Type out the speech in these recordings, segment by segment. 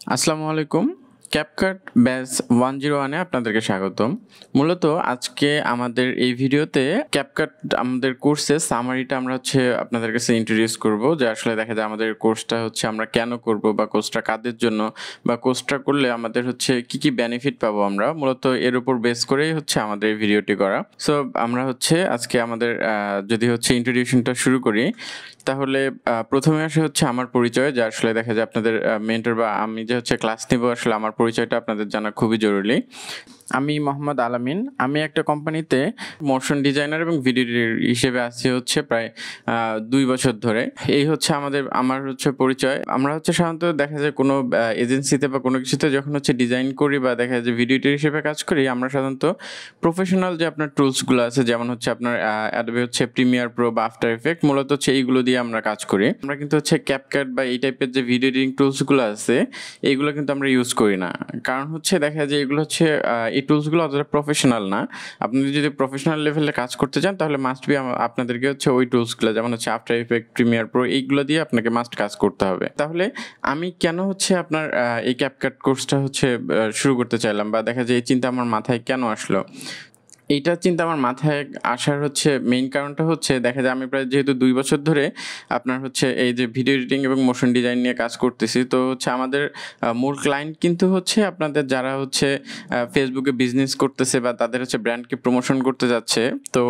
আসসালামু আলাইকুম। CapCut batch 101 এ আপনাদেরকে স্বাগতম। মূলত আজকে আমাদের এই ভিডিওতে ক্যাপকাট আমাদের কোর্সের সামারিটা আমরা আপনাদের কাছে ইন্ট্রোডিউস করব যে আসলে দেখা যায় আমাদের কোর্সটা আমরা কেন করব বা কোর্সটা কাদের জন্য বা কোর্সটা করলে আমাদের কি বেনিফিট পাবো আমরা। মূলত এর উপর বেস করেই আমাদের এই ভিডিওটি করা। সো আমরা আজকে আমাদের যদি ইন্ট্রোডিউশনটা শুরু করি তাহলে প্রথমে আসে আমার পরিচয় যা আসলে দেখা যায় আপনাদের মেন্টর বা আমি যে ক্লাস নিব আসলে আমার পরিচয়টা আপনাদের জানা খুবই জরুরি। আমি মোহাম্মদ আলামিন। আমি একটা কোম্পানিতে মোশন ডিজাইনার এবং ভিডিও হিসেবে আছি প্রায় 2 বছর ধরে। এই আমার পরিচয়। আমরা সাধারণত দেখা যায় কোনো এজেন্সিতে বা কোনো কিছুতে যখন ডিজাইন করি বা দেখা যায় ভিডিও এডিটর হিসেবে কাজ করি, আমরা সাধারণত প্রফেশনাল যে আপনার টুলসগুলো আছে যেমন আপনার অ্যাডোবি প্রিমিয়ার প্রো বা আফটার ইফেক্ট, মূলত এইগুলো দিয়ে আমরা কাজ করি। আমরা কিন্তু ক্যাপকাট বা এই টাইপের যে ভিডিও এডিটিং টুলসগুলো আছে এইগুলো কিন্তু আমরা ইউজ করি না। কারণ দেখা যায় এগুলো এই টুলসগুলো অতটা প্রফেশনাল না। আপনি যদি প্রফেশনাল লেভেলে কাজ করতে চান তাহলে মাস্ট বি আপনাদেরকে ওই টুলসগুলো যেমন আফটার ইফেক্ট, প্রিমিয়ার প্রো এইগুলো দিয়ে আপনাকে মাস্ট কাজ করতে হবে। তাহলে আমি কেন আপনার এই ক্যাপকাট কোর্সটা শুরু করতে চাইলাম বা দেখা যায় এই চিন্তা আমার মাথায় কেন আসলো, এইটা চিন্তা আমার মাথায় আসার মেইন কারণটা দেখা যায় আমি প্রায় যেহেতু 2 বছর ধরে আপনার এই যে ভিডিও এডিটিং এবং মোশন ডিজাইন নিয়ে কাজ করতেছি। তো আমাদের মূল ক্লায়েন্ট কিন্তু আপনাদের যারা ফেসবুকে বিজনেস করতেছে বা তাদের ব্র্যান্ডকে প্রমোশন করতে যাচ্ছে। তো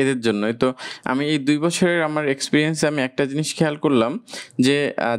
এদের জন্যই তো আমি এই 2 বছরের আমার এক্সপিরিয়েন্সে আমি একটা জিনিস খেয়াল করলাম যে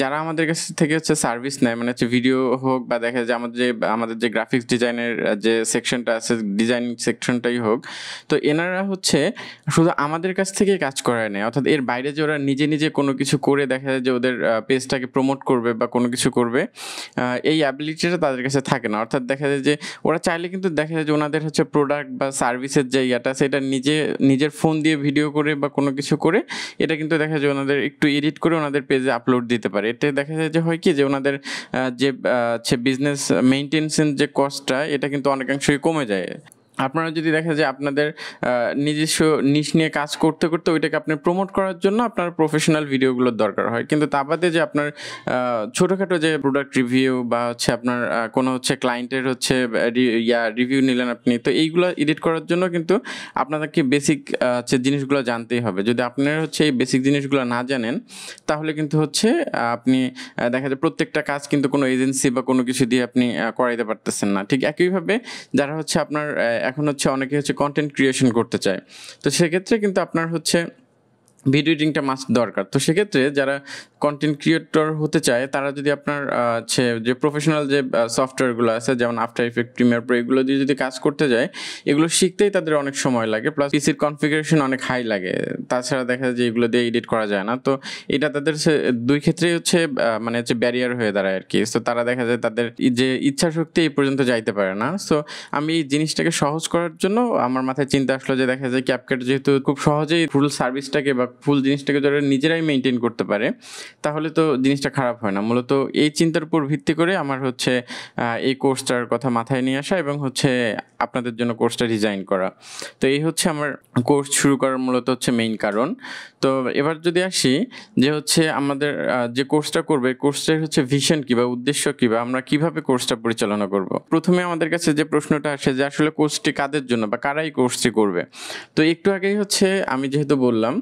যারা আমাদের কাছ থেকে সার্ভিস নেয়, মানে ভিডিও হোক বা দেখা যায় আমাদের যে গ্রাফিক্স ডিজাইনের যে সেকশনটা আছে, ডিজাইন সেকশনটাই হোক, তো এনারা শুধু আমাদের কাছ থেকে কাজ করায় নেয়। অর্থাৎ এর বাইরে যে ওরা নিজে নিজে কোনো কিছু করে দেখা যায় যে ওদের পেজটাকে প্রমোট করবে বা কোনো কিছু করবে, এই অ্যাবিলিটিটা তাদের কাছে থাকে না। অর্থাৎ দেখা যায় যে ওরা চাইলে কিন্তু দেখা যায় যে ওনাদের প্রোডাক্ট বা সার্ভিসের যে ইয়াটা সেটা নিজের ফোন দিয়ে ভিডিও করে বা কোনো কিছু করে এটা কিন্তু দেখা যায় ওনাদের একটু এডিট করে ওনাদের পেজে আপলোড দিতে পারে। এতে দেখা যায় যে হয় কি যে ওনাদের যে বিজনেস মেইনটেন্সের যে কস্টটা এটা কিন্তু অনেকাংশই কমে যায়। আপনারা যদি দেখা যায় আপনাদের নিজস্ব নিশ নিয়ে কাজ করতে করতে ওইটাকে আপনি প্রমোট করার জন্য আপনার প্রফেশনাল ভিডিওগুলোর দরকার হয়, কিন্তু তা বাদে যে আপনার ছোটোখাটো যে প্রোডাক্ট রিভিউ বা আপনার কোনো ক্লায়েন্টের রিভিউ নিলেন আপনি, তো এইগুলো এডিট করার জন্য কিন্তু আপনাদেরকে বেসিক জিনিসগুলো জানতেই হবে। যদি আপনারা এই বেসিক জিনিসগুলো না জানেন তাহলে কিন্তু আপনি দেখা যায় প্রত্যেকটা কাজ কিন্তু কোনো এজেন্সি বা কোনো কিছু দিয়ে আপনি করাইতে পারতেছেন না। ঠিক একইভাবে যারা আপনার এখন অনেকে কন্টেন্ট ক্রিয়েশন করতে চায়, তো সেক্ষেত্রে কিন্তু আপনার ভিডিও এডিটিংটা মাস্ট দরকার। তো সেক্ষেত্রে যারা কন্টেন্ট ক্রিয়েটর হতে চায় তারা যদি আপনার যে প্রফেশনাল যে সফটওয়্যারগুলো আছে যেমন আফটার ইফেক্ট, প্রিমিয়ার প্রো, এগুলো দিয়ে যদি কাজ করতে যায় এগুলো শিখতেই তাদের অনেক সময় লাগে, প্লাস পিসির কনফিগারেশন অনেক হাই লাগে। তাছাড়া দেখা যায় যে এগুলো দিয়ে এডিট করা যায় না। তো এটা তাদের দুই ক্ষেত্রেই মানে ব্যারিয়ার হয়ে দাঁড়ায় আর কি। তো তারা দেখা যায় তাদের যে ইচ্ছা শক্তি এই পর্যন্ত যাইতে পারে না। সো আমি এই জিনিসটাকে সহজ করার জন্য আমার মাথায় চিন্তা আসলো যে দেখা যায় ক্যাপকাট যেহেতু খুব সহজেই ফুল সার্ভিসটাকে বা ফুল জিনিসটাকে যারা নিজেরাই মেনটেন করতে পারে তাহলে তো জিনিসটা খারাপ হয় না। মূলত এই চিন্তার উপর ভিত্তি করে আমার এই কোর্সটার কথা মাথায় নিয়ে আসা এবং আপনাদের জন্য কোর্সটা ডিজাইন করা। তো এই আমার কোর্স শুরু করার মূলত মেইন কারণ। তো এবার যদি আসি যে আমাদের যে কোর্সটা করবে কোর্সটার ভিশন কী বা উদ্দেশ্য কী বা আমরা কীভাবে কোর্সটা পরিচালনা করব। প্রথমে আমাদের কাছে যে প্রশ্নটা আসে যে আসলে কোর্সটি কাদের জন্য বা কারাই কোর্সটি করবে। তো একটু আগেই আমি যেহেতু বললাম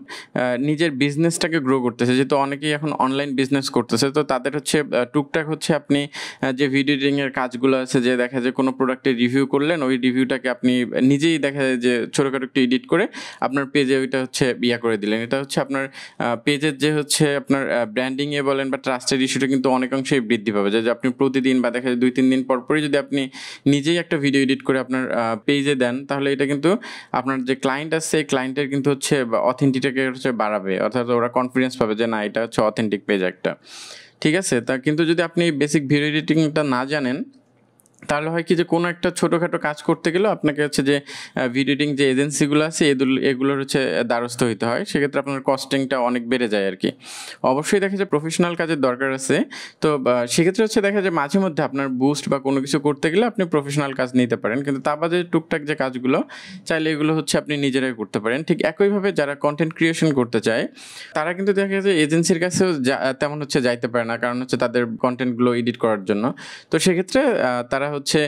নিজের বিজনেসটাকে গ্রো করতেছে, যেহেতু অনেকেই এখন অনলাইন বিজনেস করতেছে, তো তাদের টুকটাক আপনি যে ভিডিও এডিটিংয়ের কাজগুলো আছে, যে দেখা যায় কোনো প্রোডাক্টের রিভিউ করলেন, ওই রিভিউটাকে আপনি নিজেই দেখা যায় যে ছোটোখাটো একটু এডিট করে আপনার পেজে ওইটা ইয়া করে দিলেন। এটা আপনার পেজের যে আপনার ব্র্যান্ডিংয়ে বলেন বা ট্রাস্টের ইস্যুটা কিন্তু অনেকাংশেই বৃদ্ধি পাবে। যে আপনি প্রতিদিন বা দেখা যায় 2-3 দিন পরই যদি আপনি নিজেই একটা ভিডিও এডিট করে আপনার পেজে দেন তাহলে এটা কিন্তু আপনার যে ক্লায়েন্ট আছে সেই ক্লায়েন্টের কিন্তু অথেন্টিটিটাকে বাড়াবে। অর্থাৎ ওরা কনফিডেন্স পাবে যে না এটা অথেন্টিক পেজ একটা। ঠিক আছে, তা কিন্তু যদি আপনি বেসিক ভিডিও এডিটিংটা না জানেন তাহলে হয় কি যে কোনো একটা ছোটোখাটো কাজ করতে গেলেও আপনাকে হচ্ছে যে ভিডিও এডিটিং যে এজেন্সিগুলো আছে এগুলোর হচ্ছে দ্বারস্থ হইতে হয়, সেক্ষেত্রে আপনার কস্টিংটা অনেক বেড়ে যায় আর কি। অবশ্যই দেখা যায় প্রফেশনাল কাজের দরকার আছে, তো সেক্ষেত্রে হচ্ছে দেখা যায় মাঝে মধ্যে আপনার বুস্ট বা কোনো কিছু করতে গেলে আপনি প্রফেশনাল কাজ নিতে পারেন, কিন্তু তা বাদে টুকটাক যে কাজগুলো চাইলে এগুলো হচ্ছে আপনি নিজেরাই করতে পারেন। ঠিক একইভাবে যারা কন্টেন্ট ক্রিয়েশন করতে চায় তারা কিন্তু দেখা যায় এজেন্সির কাছেও তেমন হচ্ছে যাইতে পারে না, কারণ হচ্ছে তাদের কন্টেন্টগুলো এডিট করার জন্য। তো সেক্ষেত্রে তারা হচ্ছে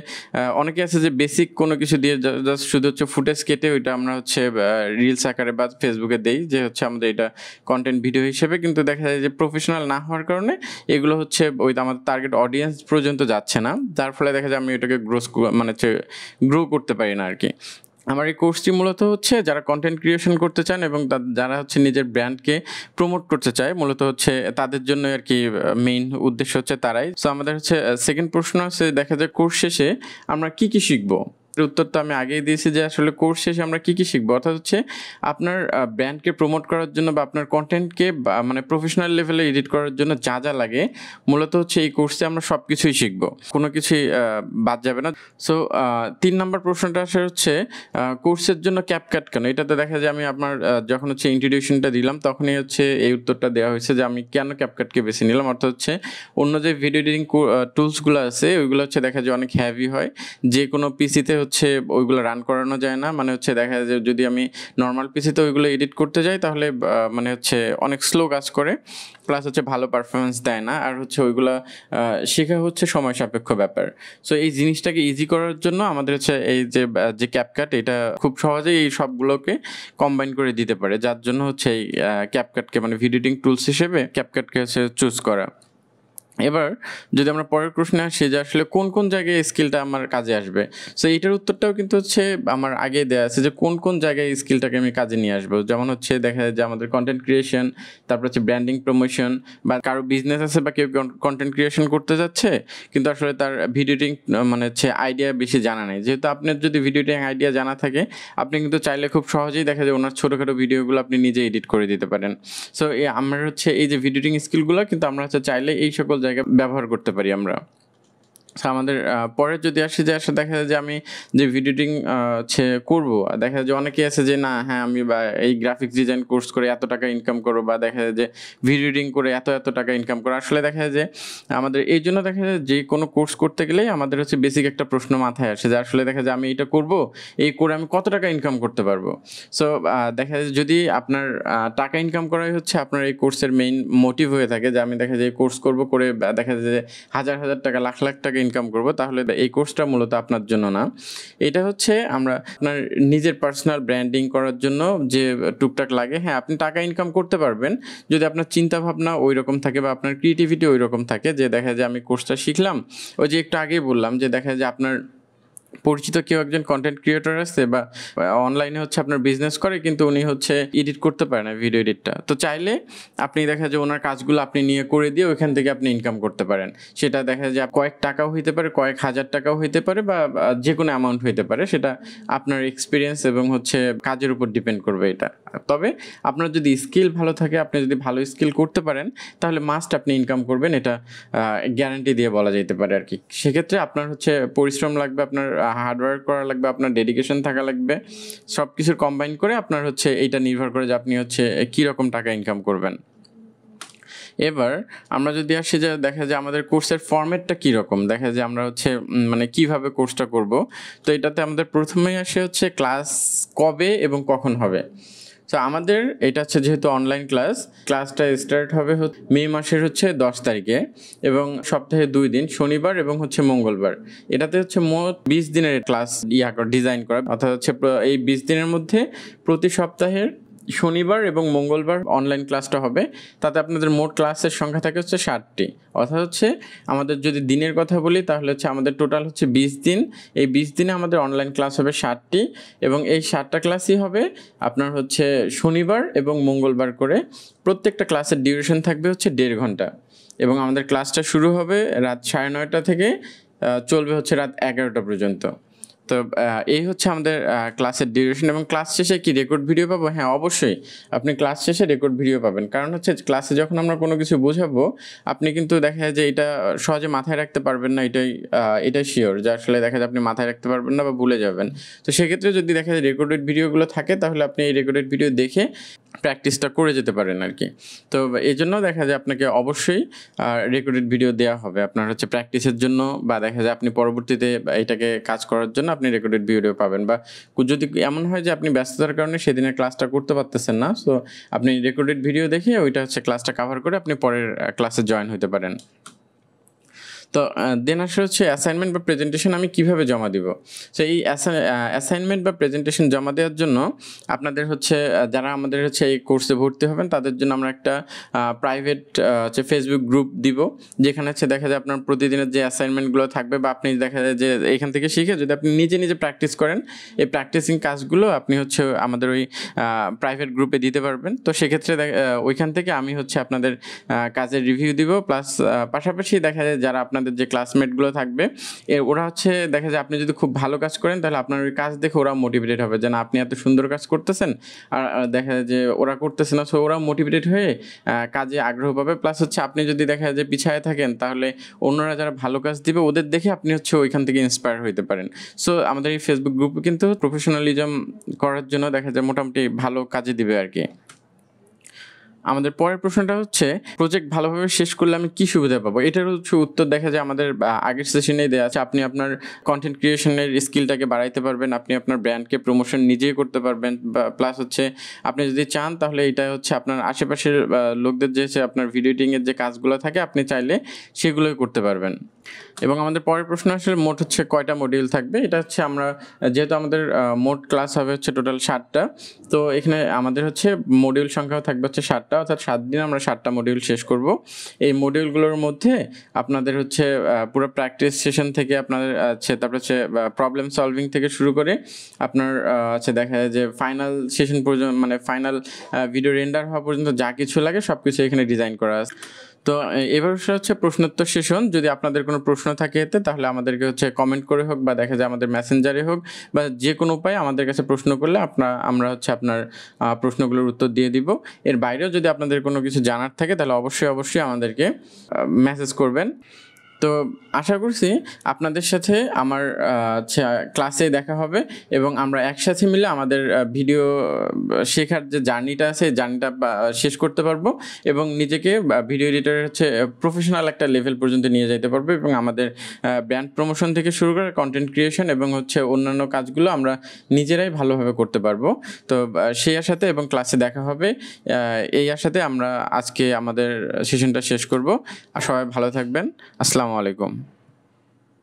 অনেকে আছে যে বেসিক কোনো কিছু দিয়ে জাস্ট শুধু হচ্ছে ফুটেজ কেটে ওইটা আমরা হচ্ছে রিলস আকারে বা ফেসবুকে দেই যে হচ্ছে আমাদের এটা কন্টেন্ট ভিডিও হিসেবে, কিন্তু দেখা যায় যে প্রফেশনাল না হওয়ার কারণে এগুলো হচ্ছে ওই আমাদের টার্গেট অডিয়েন্স পর্যন্ত যাচ্ছে না, যার ফলে দেখা যায় আমি ওইটাকে মানে গ্রো করতে পারি না আর কি। আমার এই কোর্সটি মূলত হচ্ছে যারা কন্টেন্ট ক্রিয়েশন করতে চান এবং যারা হচ্ছে নিজের ব্র্যান্ডকে প্রমোট করতে চায়, মূলত হচ্ছে তাদের জন্য আর কি মেইন উদ্দেশ্য হচ্ছে তারাই। সো আমাদের হচ্ছে সেকেন্ড প্রশ্ন হচ্ছে দেখা যায় কোর্স শেষে আমরা কি কি শিখবো। উত্তর তো আমি আগেই দিয়েছি যে আসলে কোর্স শেষে আমরা কি কি শিখবো, অর্থাৎ হচ্ছে আপনার ব্র্যান্ডকে প্রমোট করার জন্য বা আপনার কন্টেন্টকে মানে প্রফেশনাল লেভেলে এডিট করার জন্য যা যা লাগে মূলত হচ্ছে এই কোর্সে আমরা সব কিছুই শিখবো, কোনো কিছুই বাদ যাবে না। সো 3 নম্বর প্রশ্নটা আসলে হচ্ছে কোর্সের জন্য ক্যাপকাট কেন। এটাতে দেখা যায় আমি আপনার যখন হচ্ছে ইন্ট্রোডিউশনটা দিলাম তখনই হচ্ছে এই উত্তরটা দেওয়া হয়েছে যে আমি কেন ক্যাপকাটকে বেছে নিলাম। অর্থাৎ হচ্ছে অন্য যে ভিডিও এডিটিং টুলসগুলো আছে ওইগুলো হচ্ছে দেখা যায় অনেক হ্যাভি হয়, যে কোনো পিসিতে হচ্ছে ওইগুলো রান করানো যায় না। মানে হচ্ছে দেখা যায় যদি আমি নর্মাল পিসিতে ওইগুলো এডিট করতে যাই তাহলে মানে হচ্ছে অনেক স্লো কাজ করে, প্লাস হচ্ছে ভালো পারফরমেন্স দেয় না, আর হচ্ছে ওইগুলো শেখা হচ্ছে সময় সাপেক্ষ ব্যাপার। সো এই জিনিসটাকে ইজি করার জন্য আমাদের হচ্ছে এই যে ক্যাপকাট এটা খুব সহজেই এই সবগুলোকে কম্বাইন করে দিতে পারে, যার জন্য হচ্ছে এই ক্যাপকাটকে মানে ভিডিও এডিটিং টুলস হিসেবে ক্যাপকাটকে হচ্ছে চুজ করা। এবার যদি আমরা পরের প্রশ্নে আসি যে আসলে কোন কোন জায়গায় স্কিলটা আমার কাজে আসবে, সো এইটার উত্তরটাও কিন্তু হচ্ছে আমার আগে দেওয়া আছে যে কোন কোন জায়গায় স্কিলটাকে আমি কাজে নিয়ে আসবো। যেমন হচ্ছে দেখা যায় যে আমাদের কন্টেন্ট ক্রিয়েশন, তারপর হচ্ছে ব্র্যান্ডিং প্রমোশন, বা কারো বিজনেস আছে বা কেউ কন্টেন্ট ক্রিয়েশন করতে যাচ্ছে কিন্তু আসলে তার ভিডিও এডিটিং মানে হচ্ছে আইডিয়া বেশি জানা নেই। যেহেতু আপনার যদি ভিডিও এডিটিং আইডিয়া জানা থাকে আপনি কিন্তু চাইলে খুব সহজেই দেখা যায় ওনার ছোটোখাটো ভিডিওগুলো আপনি নিজে এডিট করে দিতে পারেন। সো আমরা হচ্ছে এই যে ভিডিও এডিটিং স্কিলগুলো কিন্তু আমরা হচ্ছে চাইলে এই সকল জায়গায় ব্যবহার করতে পারি আমরা। আমাদের পরে যদি আসি যে আসলে দেখা যায় যে আমি যে ভিডিও এডিটিং হচ্ছে করবো, দেখা যায় যে অনেকেই আছে যে না হ্যাঁ আমি বা এই গ্রাফিক্স ডিজাইন কোর্স করে এত টাকা ইনকাম করবো, বা দেখা যায় যে ভিডিও এডিটিং করে এত টাকা ইনকাম করো। আসলে দেখা যায় যে আমাদের এই জন্য দেখা যায় যে কোনো কোর্স করতে গেলেই আমাদের হচ্ছে বেসিক একটা প্রশ্ন মাথায় আসে যে আসলে দেখা যায় আমি এটা করব, এই করে আমি কত টাকা ইনকাম করতে পারবো। সো দেখা যায় যদি আপনার টাকা ইনকাম করাই হচ্ছে আপনার এই কোর্সের মেইন মোটিভ হয়ে থাকে, যে আমি দেখা যায় এই কোর্স করবো করে দেখা যায় যে হাজার টাকা লাখ টাকা ইনকাম করব, তাহলে এই কোর্সটা মূলত আপনার জন্য না। এটা হচ্ছে আমরা আপনার নিজের পার্সোনাল ব্র্যান্ডিং করার জন্য যে টুকটাক লাগে, হ্যাঁ আপনি টাকা ইনকাম করতে পারবেন যদি আপনার চিন্তা ভাবনা ওই রকম থাকে বা আপনার ক্রিয়েটিভিটি ওই রকম থাকে, যে দেখা যায় আমি কোর্সটা শিখলাম, ওই যে একটু আগেই বললাম যে দেখা যায় আপনার পরিচিত কেউ একজন কন্টেন্ট ক্রিয়েটর আছে বা অনলাইনে হচ্ছে আপনার বিজনেস করে কিন্তু উনি হচ্ছে এডিট করতে পারে না ভিডিও এডিটটা, তো চাইলে আপনি দেখা যায় ওনার কাজগুলো আপনি নিয়ে করে দিয়ে ওইখান থেকে আপনি ইনকাম করতে পারেন। সেটা দেখা যায় কয়েক টাকাও হইতে পারে, কয়েক হাজার টাকাও হইতে পারে, বা যে কোনো অ্যামাউন্ট হইতে পারে, সেটা আপনার এক্সপিরিয়েন্স এবং হচ্ছে কাজের উপর ডিপেন্ড করবে এটা। তবে আপনার যদি স্কিল ভালো থাকে, আপনি যদি ভালো স্কিল করতে পারেন তাহলে মাস্ট আপনি ইনকাম করবেন, এটা গ্যারান্টি দিয়ে বলা যেতে পারে আর কি। সেক্ষেত্রে আপনার হচ্ছে পরিশ্রম লাগবে, আপনার হার্ডওয়ার্ক করা লাগবে, আপনার ডেডিকেশন থাকা লাগবে, সব কিছুর কম্বাইন করে আপনার হচ্ছে এইটা নির্ভর করে যে আপনি হচ্ছে কীরকম টাকা ইনকাম করবেন। এবার আমরা যদি আসি যে দেখা যায় আমাদের কোর্সের ফরম্যাটটা কীরকম, দেখা যায় আমরা হচ্ছে মানে কিভাবে কোর্সটা করব। তো এটাতে আমাদের প্রথমেই আসে হচ্ছে ক্লাস কবে এবং কখন হবে। তো আমাদের এটা হচ্ছে যেহেতু অনলাইন ক্লাসটা স্টার্ট হবে মে মাসের হচ্ছে 10 তারিখে এবং সপ্তাহে 2 দিন, শনিবার এবং হচ্ছে মঙ্গলবার। এটাতে হচ্ছে মোট 20 দিনের ক্লাস ডিজাইন করা, অর্থাৎ হচ্ছে এই 20 দিনের মধ্যে প্রতি সপ্তাহের শনিবার এবং মঙ্গলবার অনলাইন ক্লাসটা হবে। তাতে আপনাদের মোট ক্লাসের সংখ্যা থাকে হচ্ছে 60টি, অর্থাৎ হচ্ছে আমাদের যদি দিনের কথা বলি তাহলে হচ্ছে আমাদের টোটাল হচ্ছে 20 দিন। এই 20 দিনে আমাদের অনলাইন ক্লাস হবে 60টি এবং এই 60টা ক্লাসই হবে আপনার হচ্ছে শনিবার এবং মঙ্গলবার করে। প্রত্যেকটা ক্লাসের ডিউরেশন থাকবে হচ্ছে 1.5 ঘন্টা এবং আমাদের ক্লাসটা শুরু হবে রাত 9:30 থেকে চলবে হচ্ছে রাত 11টা পর্যন্ত। তো এই হচ্ছে আমাদের ক্লাসের ডিউরেশন। এবং ক্লাস শেষে কি রেকর্ড ভিডিও পাবো? হ্যাঁ, অবশ্যই আপনি ক্লাস শেষে রেকর্ড ভিডিও পাবেন। কারণ হচ্ছে ক্লাসে যখন আমরা কোনো কিছু বোঝাবো, আপনি কিন্তু দেখা যায় যে এটা সহজে মাথায় রাখতে পারবেন না, এটাই শিওর যে আসলে দেখা যায় আপনি মাথায় রাখতে পারবেন না বা ভুলে যাবেন। তো সেক্ষেত্রে যদি দেখা যায় রেকর্ডেড ভিডিওগুলো থাকে, তাহলে আপনি এই রেকর্ডেড ভিডিও দেখে প্র্যাকটিসটা করে যেতে পারেন আর কি। তো এই জন্য দেখা যায় আপনাকে অবশ্যই রেকর্ডেড ভিডিও দেওয়া হবে আপনার হচ্ছে প্র্যাকটিসের জন্য, বা দেখা যায় আপনি পরবর্তীতে এটাকে কাজ করার জন্য আপনি রেকর্ডেড ভিডিও পাবেন। বা যদি এমন হয় যে আপনি ব্যস্ততার কারণে সেদিনের ক্লাসটা করতে পারতেছেন না, সো আপনি রেকর্ডেড ভিডিও দেখে ওইটা হচ্ছে ক্লাসটা কাভার করে আপনি পরের ক্লাসে জয়েন হতে পারেন। তো দেন আসলে হচ্ছে অ্যাসাইনমেন্ট বা প্রেজেন্টেশন আমি কিভাবে জমা দিব। সো এই অ্যাসাইনমেন্ট বা প্রেজেন্টেশন জমা দেওয়ার জন্য আপনাদের হচ্ছে যারা আমাদের হচ্ছে এই কোর্সে ভর্তি হবেন তাদের জন্য আমরা একটা প্রাইভেট হচ্ছে ফেসবুক গ্রুপ দিব, যেখানে হচ্ছে দেখা যায় আপনার প্রতিদিনের যে অ্যাসাইনমেন্টগুলো থাকবে, বা আপনি দেখা যায় যে এখান থেকে শিখে যদি আপনি নিজে নিজে প্র্যাকটিস করেন, এই প্র্যাকটিসিং কাজগুলো আপনি হচ্ছে আমাদের ওই প্রাইভেট গ্রুপে দিতে পারবেন। তো সেক্ষেত্রে ওইখান থেকে আমি হচ্ছে আপনাদের কাজের রিভিউ দিব, প্লাস পাশাপাশি দেখা যায় যারা আপনাদের যে ক্লাসমেটগুলো থাকবে ওরা হচ্ছে দেখা যায় আপনি যদি খুব ভালো কাজ করেন, তাহলে আপনার ওই কাজ দেখে ওরা মোটিভেটেড হবে যে না, আপনি এত সুন্দর কাজ করতেছেন। আর দেখা যায় যে ওরা করতেছে না, সো ওরা মোটিভেটেড হয়ে কাজে আগ্রহ পাবে। প্লাস হচ্ছে আপনি যদি দেখা যায় যে পিছায় থাকেন, তাহলে অন্যরা যারা ভালো কাজ দিবে ওদের দেখে আপনি হচ্ছে ওইখান থেকে ইন্সপায়ার হইতে পারেন। সো আমাদের এই ফেসবুক গ্রুপ কিন্তু প্রফেশনালিজম করার জন্য দেখা যায় মোটামুটি ভালো কাজে দিবে আর কি। আমাদের পরের প্রশ্নটা হচ্ছে, প্রজেক্ট ভালোভাবে শেষ করলে আমি কি সুবিধা পাবো? এটার হচ্ছে উত্তর দেখা যায় আমাদের আগের সেশনেই দেওয়া আছে। আপনি আপনার কন্টেন্ট ক্রিয়েশনের স্কিলটাকে বাড়াইতে পারবেন, আপনি আপনার ব্র্যান্ডকে প্রমোশন নিজেই করতে পারবেন, প্লাস হচ্ছে আপনি যদি চান তাহলে এটা হচ্ছে আপনার আশেপাশের লোকদের যে আপনার ভিডিও এডিটিংয়ের যে কাজগুলো থাকে আপনি চাইলে সেগুলোই করতে পারবেন। এবং আমাদের পরের প্রশ্ন আসলে মোট হচ্ছে কয়টা মডিউল থাকবে। এটা হচ্ছে আমরা যেহেতু আমাদের মোট ক্লাস হবে হচ্ছে টোটাল 7টা, তো এখানে আমাদের হচ্ছে মডিউল সংখ্যাও থাকবে হচ্ছে 7টা, অর্থাৎ 7 দিন আমরা 7টা মডিউল শেষ করব। এই মডিউলগুলোর মধ্যে আপনাদের হচ্ছে পুরো প্র্যাকটিস সেশন থেকে আপনাদের তারপর হচ্ছে প্রবলেম সলভিং থেকে শুরু করে আপনার হচ্ছে দেখা যায় যে ফাইনাল সেশন পর্যন্ত, মানে ফাইনাল ভিডিও রেন্ডার হওয়া পর্যন্ত যা কিছু লাগে সব কিছু এখানে ডিজাইন করা আছে। তো এবার হচ্ছে প্রশ্নোত্তর সেশন। যদি আপনাদের কোনো প্রশ্ন থাকে এতে, তাহলে আমাদেরকে হচ্ছে কমেন্ট করে হোক বা দেখা যায় আমাদের মেসেঞ্জারে হোক বা যে কোনো উপায়ে আমাদের কাছে প্রশ্ন করলে আমরা হচ্ছে আপনার প্রশ্নগুলোর উত্তর দিয়ে দিব। এর বাইরেও যদি আপনাদের কোনো কিছু জানার থাকে তাহলে অবশ্যই আমাদেরকে মেসেজ করবেন। তো আশা করছি আপনাদের সাথে আমার ক্লাসে দেখা হবে এবং আমরা একসাথে মিলে আমাদের ভিডিও শেখার যে জার্নিটা আছে এই জার্নিটা শেষ করতে পারবো এবং নিজেকে ভিডিও এডিটরের হচ্ছে প্রফেশনাল একটা লেভেল পর্যন্ত নিয়ে যেতে পারবো এবং আমাদের ব্র্যান্ড প্রমোশন থেকে শুরু করে কন্টেন্ট ক্রিয়েশন এবং হচ্ছে অন্যান্য কাজগুলো আমরা নিজেরাই ভালোভাবে করতে পারবো। তো সেই আশাতে এবং ক্লাসে দেখা হবে এই আশাতে আমরা আজকে আমাদের সেশনটা শেষ করব। আর সবাই ভালো থাকবেন। আসসালামু আলাইকুম।